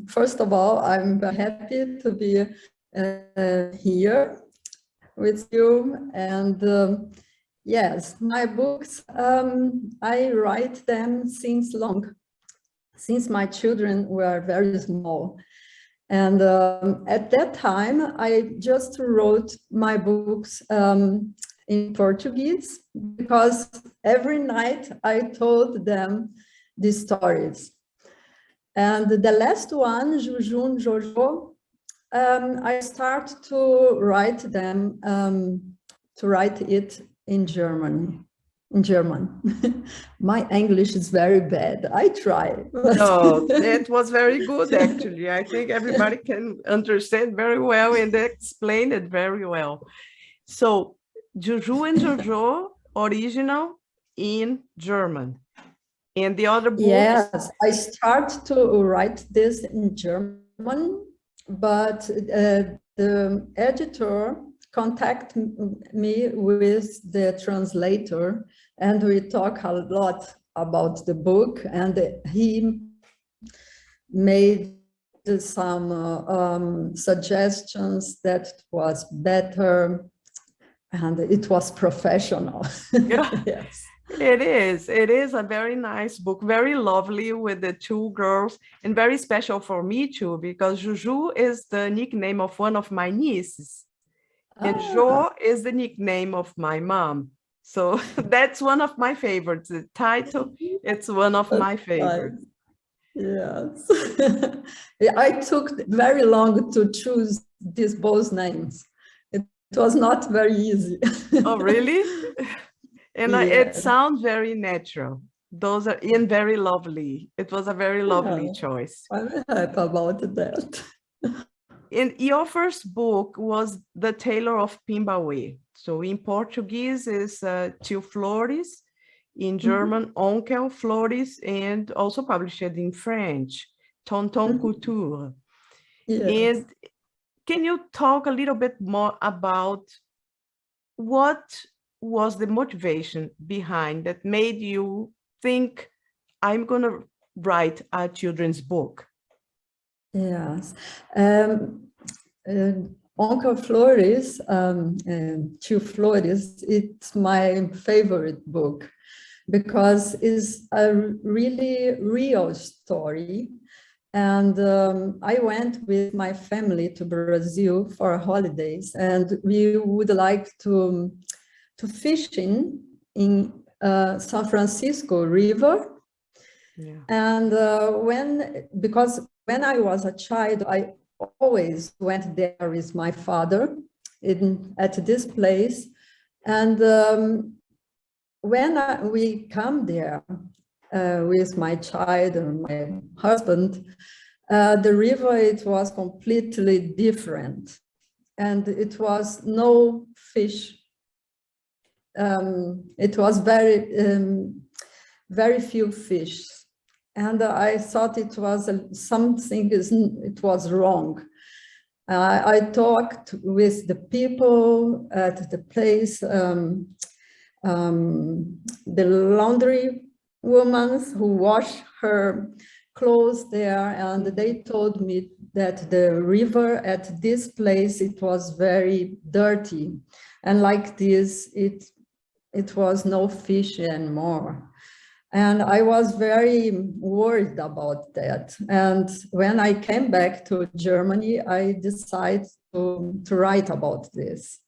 First of all, I'm very happy to be here with you. And yes, my books, I write them since my children were very small. And at that time, I just wrote my books in Portuguese, because every night I told them the stories. And the last one, Juju Jojo, I start to write them, to write it in German. My English is very bad. I try. No, it was very good, actually. I think everybody can understand very well and explain it very well. So, Juju and Jojo, original in German. And the other books? Yes, I start to write this in German, but the editor contacted me with the translator, and we talk a lot about the book, and he made some suggestions that was better, and it was professional. Yeah. Yes. It is a very nice book, very lovely with the two girls, and very special for me too, because Juju is the nickname of one of my nieces, and Jo is the nickname of my mom. So that's one of my favorites. The title, it's one of my favorites. Yes. I took very long to choose these both names. It was not very easy. Oh, really? And Yes. it sounds very natural. Those are very lovely. It was a very lovely choice. I'm happy about that. And your first book was The Tailor of Pinbauê. So in Portuguese is Tio Flores, in German, Onkel Flores, and also published in French, Tonton Couture. Yes. And can you talk a little bit more about what was the motivation behind that made you think, I'm going to write a children's book? Yes. Onkel Flores, Tio Flores, it's my favorite book, because it's a really real story. And I went with my family to Brazil for holidays, and we would like to fish in San Francisco River. Yeah. And because when I was a child, I always went there with my father at this place. And when we come there with my child and my husband, the river, it was completely different. And it was no fish. It was very few fish. And I thought it was it was wrong. I talked with the people at the place, the laundry women who wash her clothes there, and they told me that the river at this place, it was very dirty. And like this, it was no fish anymore. And I was very worried about that. And when I came back to Germany, I decided to write about this.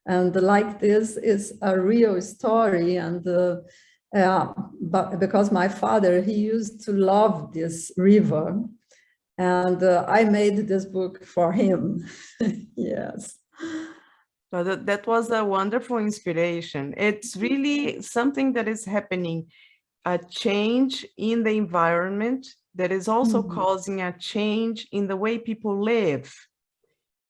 And like this is a real story. And but because my father, he used to love this river. And I made this book for him. Yes. So that was a wonderful inspiration. It's really something that is happening, a change in the environment that is also causing a change in the way people live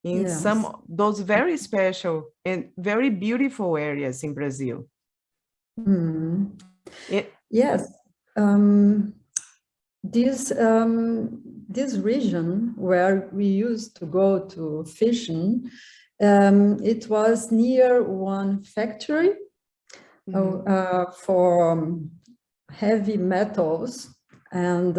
in some those very special and very beautiful areas in Brazil. Yes. This region where we used to go to fishing, it was near one factory for heavy metals, and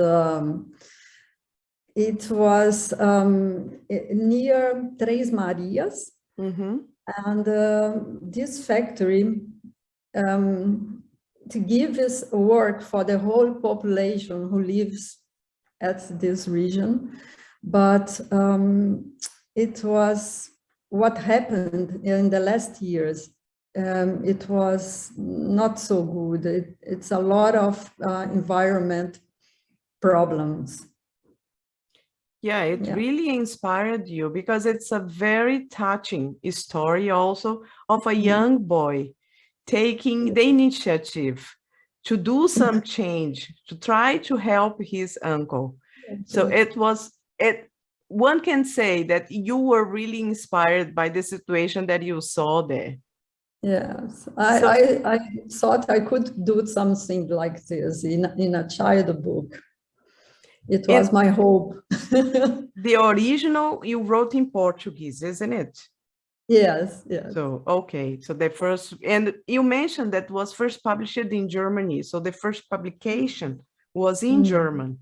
It was near Três Marias, and this factory to give us work for the whole population who lives at this region. But it was what happened in the last years. It was not so good. It's a lot of environment problems. Yeah, it really inspired you because it's a very touching story also of a young boy taking the initiative to do some change, to try to help his uncle. So one can say that you were really inspired by the situation that you saw there. Yes, I thought I could do something like this in a child book. It was my hope. The original you wrote in Portuguese, isn't it? Yes, yes. So, okay. So the first, and you mentioned that was first published in Germany. So the first publication was in German.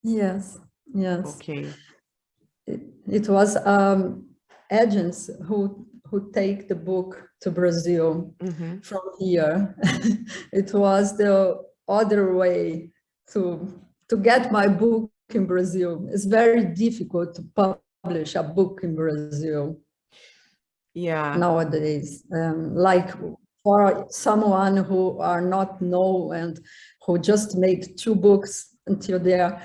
Yes, yes. Okay. It was agents who take the book to Brazil from here. It was the other way to get my book in Brazil. It's very difficult to publish a book in Brazil. Yeah. Nowadays, like for someone who are not known and who just made 2 books until there,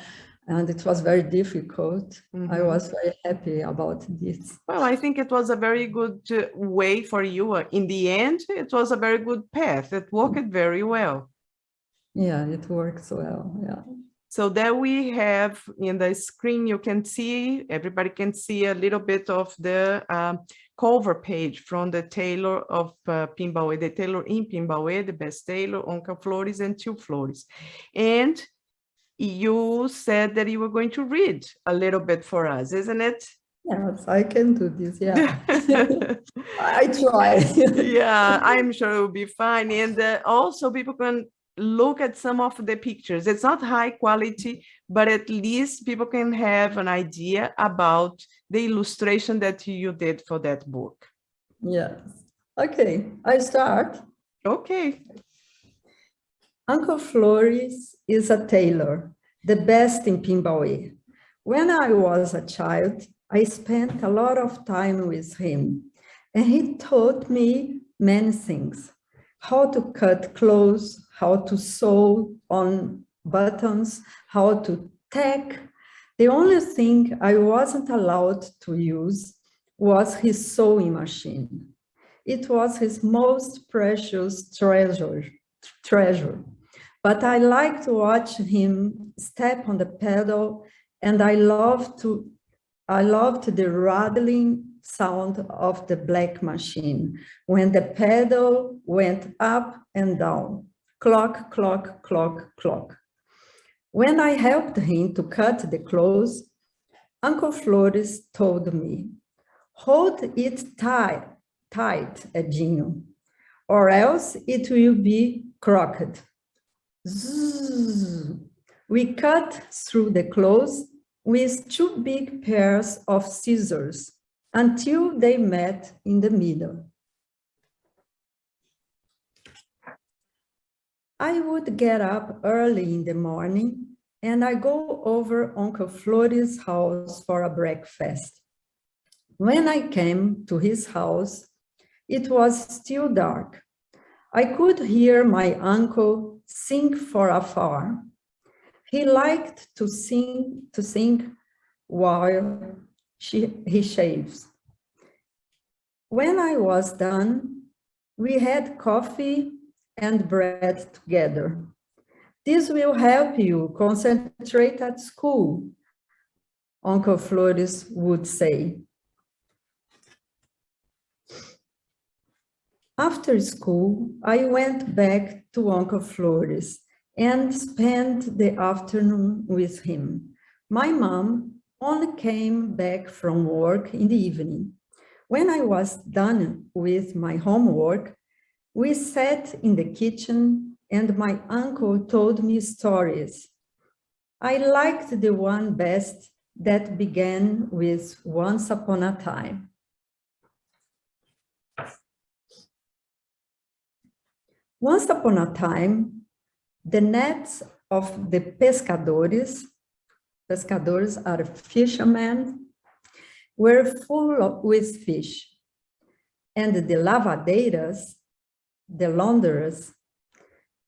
and it was very difficult. I was very happy about this. Well, I think it was a very good way for you. In the end, it was a very good path. It worked very well. Yeah, it works well. Yeah. So there we have in the screen, you can see, everybody can see a little bit of the cover page from the tailor of Pinbauê, the tailor in Pinbauê, the best tailor, Uncle Flores and Tio Flores. And you said that you were going to read a little bit for us, isn't it? Yes, I can do this. Yeah, I try. Yeah, I'm sure it will be fine. And also people can look at some of the pictures. It's not high quality, but at least people can have an idea about the illustration that you did for that book. Yes. Okay, I start. Okay. Uncle Flores is a tailor, the best in Pinbauê. When I was a child, I spent a lot of time with him, and he taught me many things. How to cut clothes, how to sew on buttons, how to tack. The only thing I wasn't allowed to use was his sewing machine. It was his most precious treasure. But I liked to watch him step on the pedal, and I loved the rattling sound of the black machine when the pedal went up and down, clock, clock, clock, clock. When I helped him to cut the clothes, Uncle Flores told me, "Hold it tight, Edinho, or else it will be crooked." Zzz. We cut through the clothes with 2 big pairs of scissors until they met in the middle. I would get up early in the morning and I go over Uncle Flores' house for a breakfast. When I came to his house, it was still dark. I could hear my uncle sing from afar. He liked to sing while he shaves. When I was done, we had coffee and bread together. This will help you concentrate at school, Uncle Flores would say. After school, I went back to Uncle Flores and spent the afternoon with him. My mom only came back from work in the evening. When I was done with my homework, we sat in the kitchen and my uncle told me stories. I liked the one best that began with Once Upon a Time. Once upon a time, the nets of the pescadores are fishermen, were full with fish, and the lavadeiras, the launderers,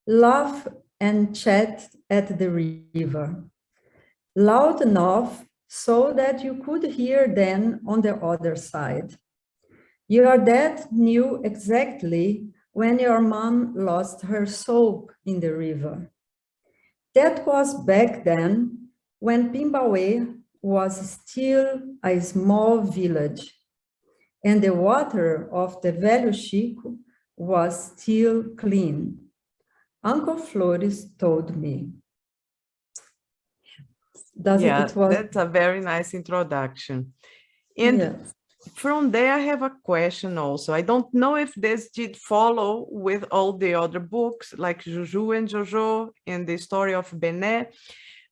laugh and chat at the river, loud enough so that you could hear them on the other side. Your dad knew exactly when your mom lost her soap in the river. That was back then, when Pinbauê was still a small village, and the water of the Velho Chico was still clean. Uncle Flores told me. That's a very nice introduction. And yes. From there, I have a question also. I don't know if this did follow with all the other books like Juju and Jojo and the story of Bené,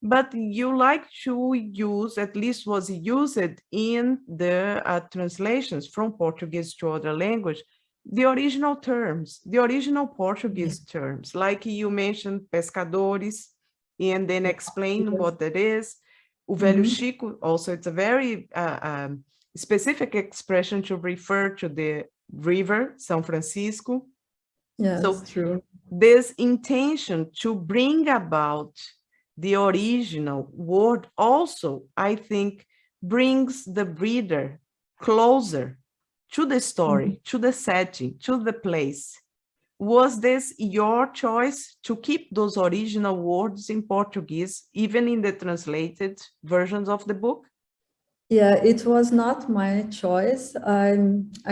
but you like to use, at least was used in the translations from Portuguese to other language, the original terms, the original Portuguese terms, like you mentioned pescadores, and then explain what that is. O Velho Chico, also it's a very specific expression to refer to the river, São Francisco. Yes, so true. This intention to bring about the original word also, I think, brings the reader closer to the story, to the setting, to the place. Was this your choice to keep those original words in Portuguese, even in the translated versions of the book? Yeah, it was not my choice. I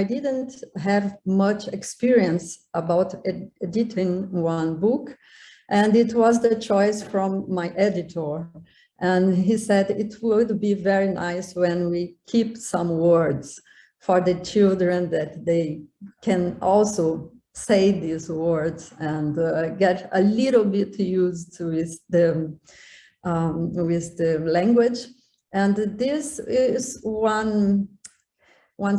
didn't have much experience about editing one book, and it was the choice from my editor. And he said it would be very nice when we keep some words for the children, that they can also say these words and get a little bit used with the language. And this is one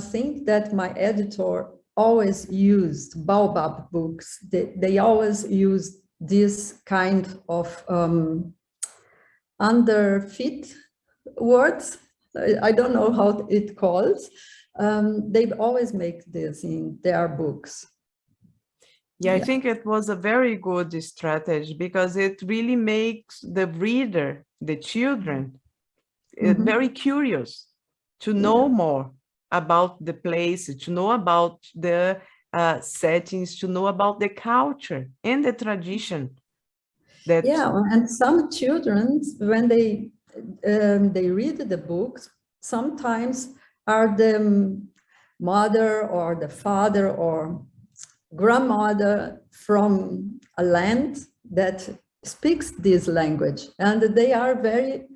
thing that my editor always used, Baobab books. They always use this kind of underfit words. I don't know how it calls. They always make this in their books. Yeah, I think it was a very good strategy, because it really makes the reader, the children, very curious to know more about the place, to know about the settings, to know about the culture and the tradition. And some children, when they read the books, sometimes are the mother or the father or grandmother from a land that speaks this language, and they are very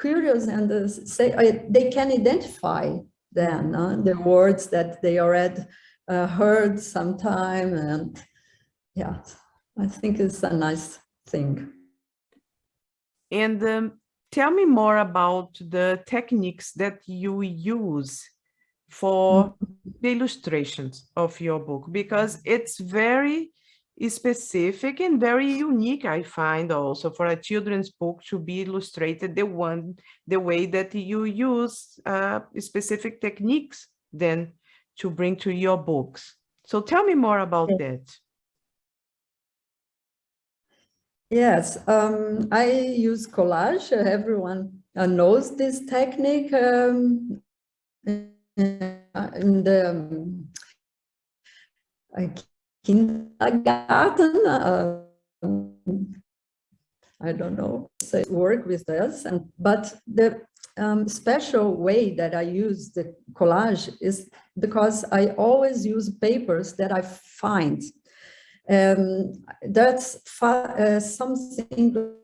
curious, and say they can identify then the words that they already heard sometime, and yeah, I think it's a nice thing. And tell me more about the techniques that you use for the illustrations of your book, because it's very specific and very unique, I find, also for a children's book to be illustrated the way that you use specific techniques then to bring to your books. So tell me more about that. Yes, I use collage. Everyone knows this technique. In the kindergarten, I don't know, say work with this, but the special way that I use the collage is because I always use papers that I find. That's something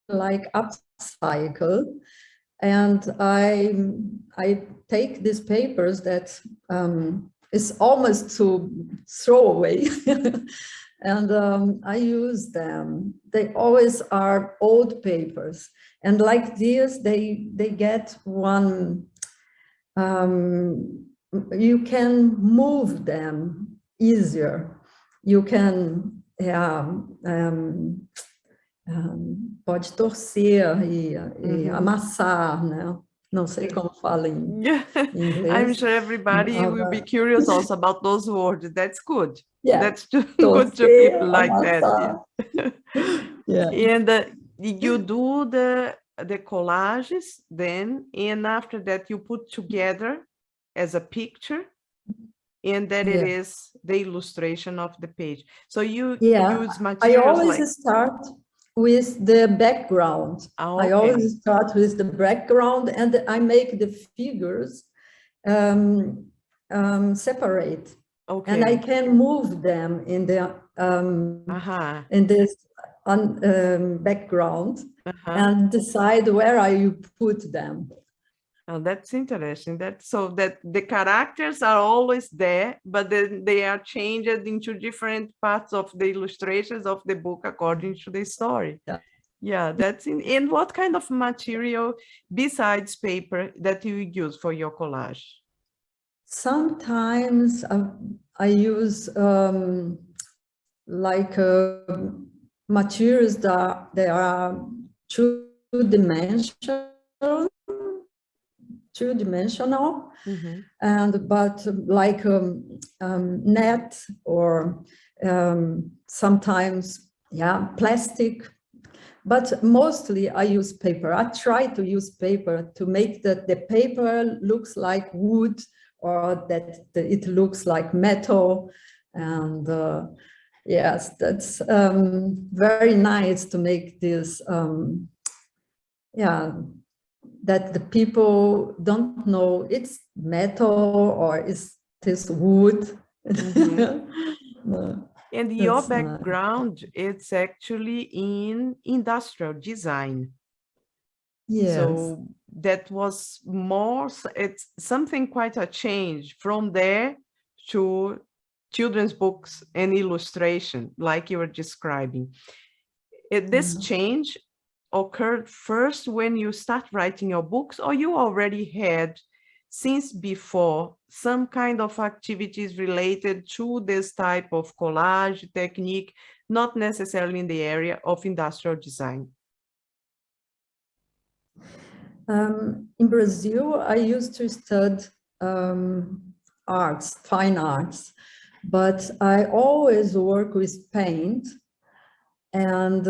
like upcycle. And I take these papers that is almost to throw away, and I use them. They always are old papers, and like this, they get one. You can move them easier. You can, pode torcer e amassar, né? Não sei como fala em inglês. I'm sure everybody will be curious also about those words. That's good. Yeah. That's good Torcer, to people like amassar. that. Yeah. And you do the collages then, and after that you put together as a picture, and that it is the illustration of the page. So you use materials. I always start with the background. I always start with the background, and I make the figures separate. And I can move them in the in this background and decide where I put them. Oh, that's interesting. So that the characters are always there, but then they are changed into different parts of the illustrations of the book according to the story. Yeah, that's in. And what kind of material besides paper that you use for your collage? Sometimes I use like materials that they are two-dimensional, and but like net or sometimes plastic, but mostly I use paper. I try to use paper to make the paper looks like wood, or that it looks like metal. And yes, that's very nice to make this that the people don't know it's metal or is this wood. And your background, it's actually in industrial design. Yes. So that was more, it's something quite a change from there to children's books and illustration, like you were describing. This change occurred first when you start writing your books, or you already had since before some kind of activities related to this type of collage technique, not necessarily in the area of industrial design? In Brazil, I used to study arts, fine arts, but I always work with paint. And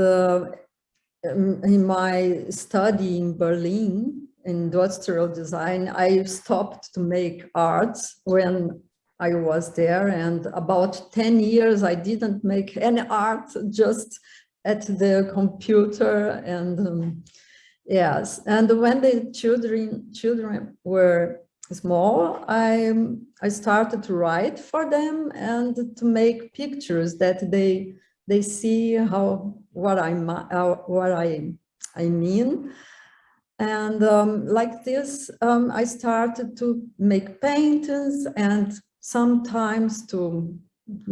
in my study in Berlin, industrial design, I stopped to make arts when I was there. And about 10 years, I didn't make any art, just at the computer. And yes, and when the children were small, I started to write for them and to make pictures that they see what I mean. And like this, I started to make paintings and sometimes to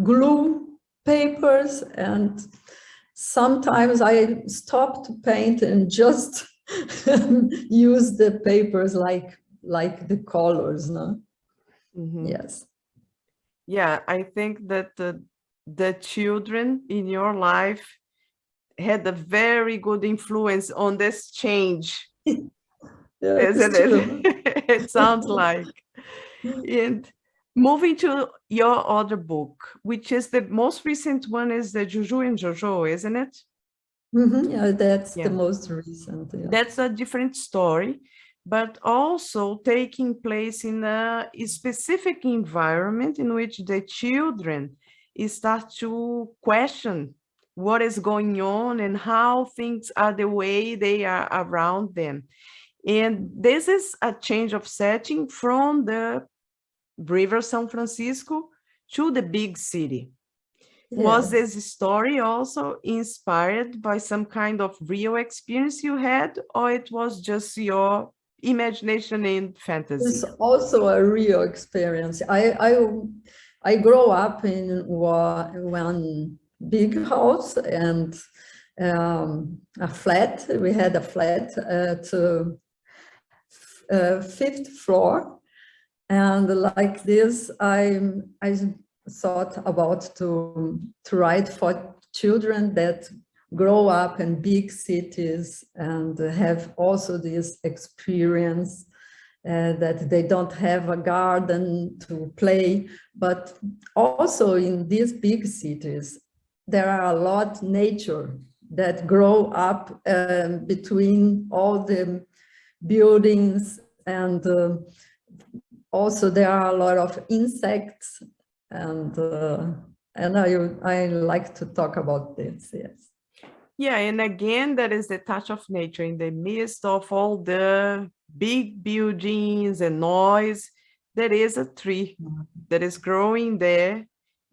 glue papers, and sometimes I stopped to paint and just use the papers like the colors, no? Yes. Yeah, I think that the children in your life had a very good influence on this change. Isn't it? It sounds like. And moving to your other book, which is the most recent one, is the Juju and Jojo, isn't it? Yeah, that's the most recent. Yeah. That's a different story, but also taking place in a specific environment in which the children start to question what is going on and how things are the way they are around them. And this is a change of setting from the River São Francisco to the big city. Yes. Was this story also inspired by some kind of real experience you had, or it was just your imagination and fantasy? It's also a real experience. I grew up in one big house and a flat. We had a flat at fifth floor. And like this, I thought about to write for children that grow up in big cities and have also this experience that they don't have a garden to play, but also in these big cities, there are a lot of nature that grow up between all the buildings, and also there are a lot of insects, and I like to talk about this, yes. Yeah, and again, that is the touch of nature in the midst of all the big buildings and noise. There is a tree that is growing there,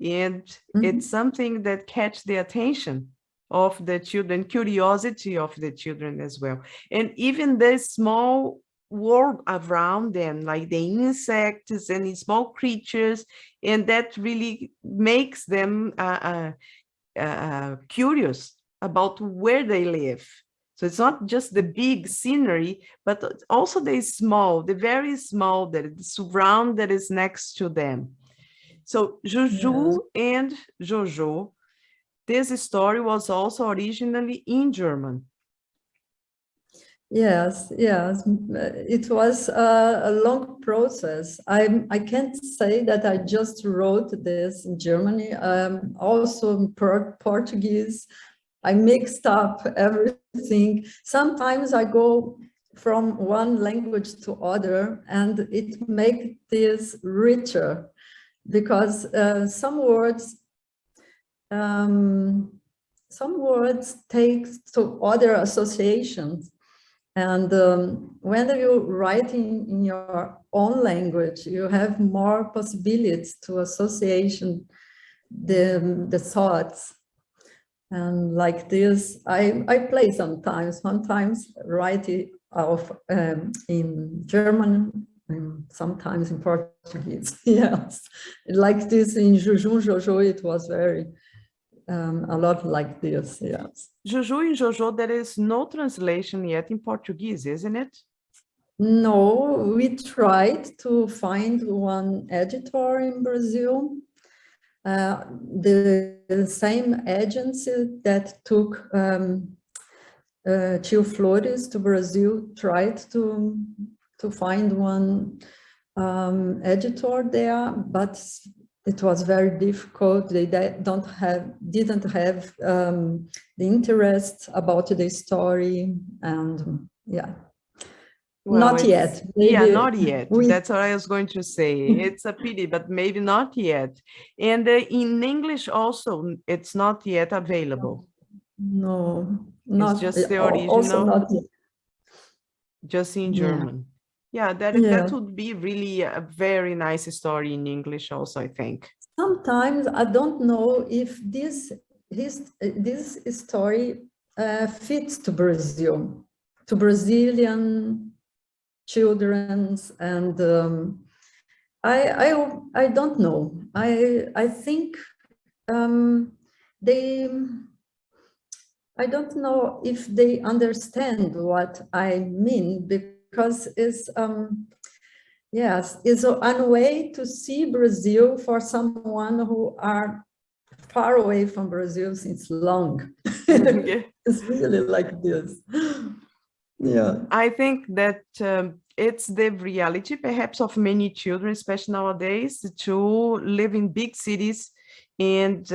and it's something that catches the attention of the children, curiosity of the children as well. And even the small world around them, like the insects and the small creatures, and that really makes them curious about where they live. So it's not just the big scenery, but also the small, the very small, that the surround that is next to them. So Juju and Jojo, this story was also originally in German. Yes, yes, it was a long process. I can't say that I just wrote this in Germany, also in Portuguese. I mixed up everything. Sometimes I go from one language to other, and it makes this richer, because some words take to other associations. And when you're writing in your own language, you have more possibilities to association the thoughts. And like this, I play sometimes write it off in German, and sometimes in Portuguese. Yes, like this in Juju Jojo, it was very a lot like this. Yes. Juju and Jojo, there is no translation yet in Portuguese, isn't it? No, we tried to find one editor in Brazil. The same agency that took Tio Flores to Brazil tried to find one editor there, but it was very difficult. They didn't have the interest about the story, and yeah. Well, not yet. Maybe, yeah, not yet. That's what I was going to say. It's a pity, but maybe not yet. And in English also, it's not yet available. No, not it's just the original. Also not yet. Just in German. Yeah, that would be really a very nice story in English also, I think. Sometimes I don't know if this story fits to Brazil, to Brazilian children's, and I don't know. I think I don't know if they understand what I mean, because it's yes, it's a way to see Brazil for someone who are far away from Brazil since long. It's really like this. Yeah, I think that it's the reality perhaps of many children, especially nowadays, to live in big cities and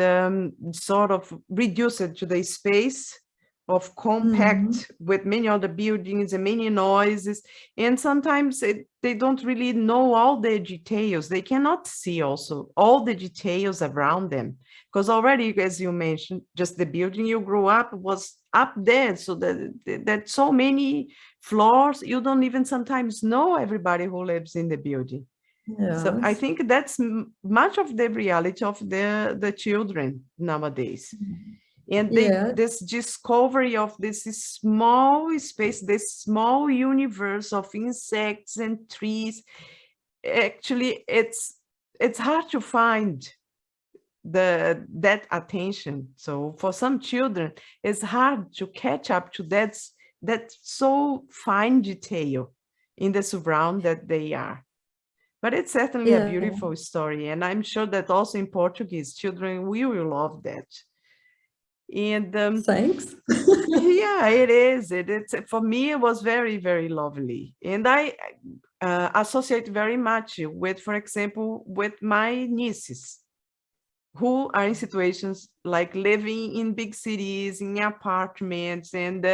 sort of reduce it to the space of compact with many other buildings and many noises. And sometimes they don't really know all the details. They cannot see also all the details around them, because already, as you mentioned, just the building you grew up was up there. So that so many floors, you don't even sometimes know everybody who lives in the building. Yes. So I think that's much of the reality of the children nowadays. And this discovery of this small space, this small universe of insects and trees, actually it's hard to find that attention. So for some children, it's hard to catch up to that so fine detail in the surround that they are. But it's certainly a beautiful story. And I'm sure that also in Portuguese, children will love that. And thanks. yeah, it is. It's for me, it was very, very lovely. And I associate very much with, for example, with my nieces who are in situations like living in big cities, in apartments, and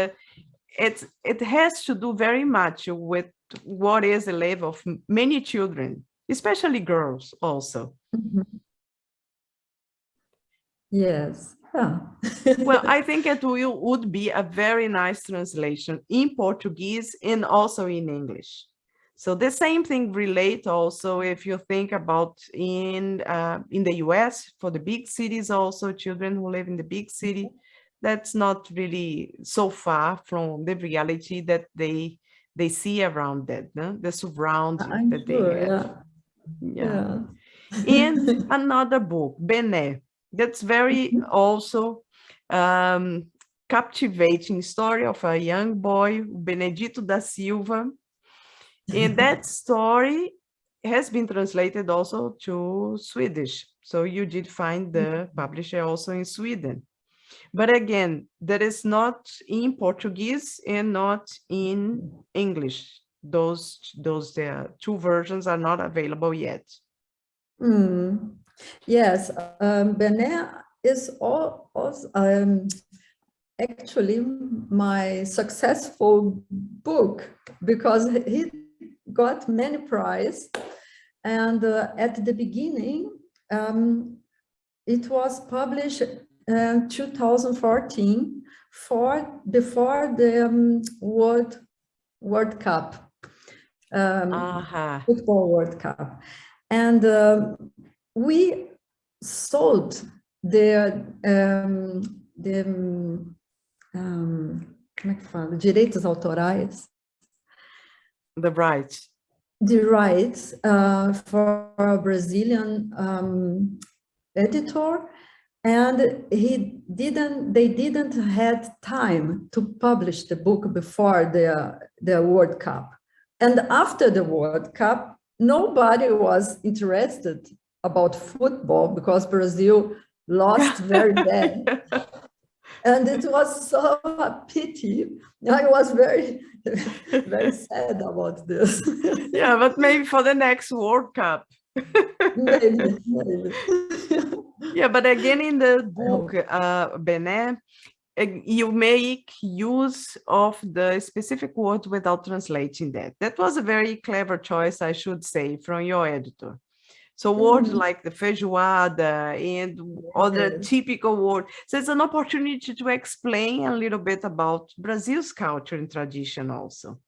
it has to do very much with what is the level of many children, especially girls also. Yes. Yeah. Well, I think it would be a very nice translation in Portuguese and also in English. So the same thing relate also if you think about in the US, for the big cities also, children who live in the big city, that's not really so far from the reality that they see around that, no? The surround that they have. Yeah. And another book, Bené, that's very also captivating story of a young boy, Benedito da Silva. And that story has been translated also to Swedish. So you did find the publisher also in Sweden. But again, that is not in Portuguese and not in English. Those two versions are not available yet. Yes, Bené is actually my successful book because he got many prizes. And at the beginning, it was published in 2014 before the World Cup, football World Cup. And we sold the como é que fala? Direitos autorais. The rights. The rights for a Brazilian editor, and they didn't have time to publish the book before the World Cup. And after the World Cup, nobody was interested about football because Brazil lost very bad. And it was so a pity. I was very, very sad about this. Yeah, but maybe for the next World Cup. Maybe. Yeah, but again, in the book, Bené, you make use of the specific words without translating that. That was a very clever choice, I should say, from your editor. So words like the feijoada and other typical words. So it's an opportunity to explain a little bit about Brazil's culture and tradition also.